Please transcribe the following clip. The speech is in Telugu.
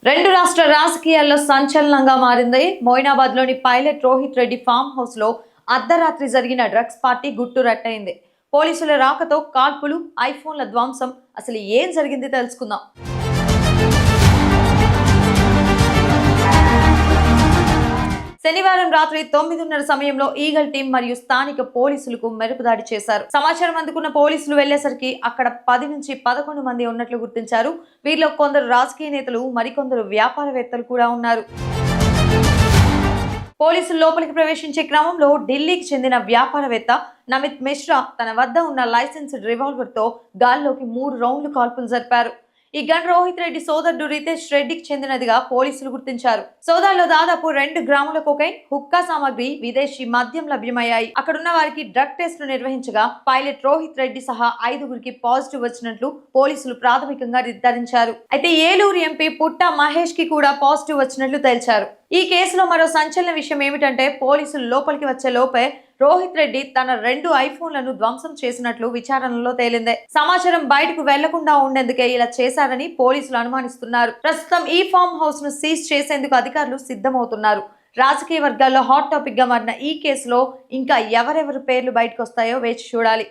రెండు రాష్ట్ర రాజకీయాల్లో సంచలనంగా మారింది. మోయినాబాద్లోని pilot Rohit Reddy farm house లో అర్ధరాత్రి జరిగిన డ్రగ్స్ పార్టీ గుట్టు రట్టయింది. పోలీసుల రాకతో కాల్పులు, ఐఫోన్ల ధ్వంసం. అసలు ఏం జరిగింది తెలుసుకుందాం. శనివారం రాత్రి 9:30 సమయంలో ఈగల్ టీం మరియు స్థానిక పోలీసులకు మెరుపుదాడి చేశారు. సమాచారం అందుకున్న పోలీసులు వెళ్లేసరికి అక్కడ 10 నుంచి 11 మంది ఉన్నట్లు గుర్తించారు. వీరిలో కొందరు రాజకీయ నేతలు, మరికొందరు వ్యాపారవేత్తలు కూడా ఉన్నారు. పోలీసులు లోపలికి ప్రవేశించే క్రమంలో ఢిల్లీకి చెందిన వ్యాపారవేత్త నమిత్ మిశ్రా తన వద్ద ఉన్న లైసెన్స్డ్ రివాల్వర్ తో గాల్లోకి 3 రౌండ్లు కాల్పులు జరిపారు. ఈ గన్ రోహిత్ రెడ్డి సోదరుడు రితేష్ రెడ్డికి చెందినదిగా పోలీసులు గుర్తించారు. సోదాల్లో దాదాపు 2 గ్రాముల కొకైన్, హుక్కా సామాగ్రి, విదేశీ మద్యం లభ్యమయ్యాయి. అక్కడున్న వారికి డ్రగ్ టెస్టులు నిర్వహించగా పైలట్ రోహిత్ రెడ్డి సహా 5గురికి పాజిటివ్ వచ్చినట్లు పోలీసులు ప్రాథమికంగా నిర్ధారించారు. అయితే ఏలూరు ఎంపీ పుట్ట మహేష్ కి కూడా పాజిటివ్ వచ్చినట్లు తేల్చారు. ఈ కేసులో మరో సంచలన విషయం ఏమిటంటే పోలీసులు లోపలికి వచ్చే లోపే రోహిత్ రెడ్డి తన 2 ఐఫోన్లను ధ్వంసం చేసినట్లు విచారణలో తేలింది. సమాచారం బయటకు వెళ్లకుండా ఉండేందుకే ఇలా చేశారని పోలీసులు అనుమానిస్తున్నారు. ప్రస్తుతం ఈ ఫామ్ హౌస్ ను సీజ్ చేసేందుకు అధికారులు సిద్ధమవుతున్నారు. రాజకీయ వర్గాల్లో హాట్ టాపిక్ గా మారిన ఈ కేసులో ఇంకా ఎవరెవరి పేర్లు బయటకు వస్తాయో వేచి చూడాలి.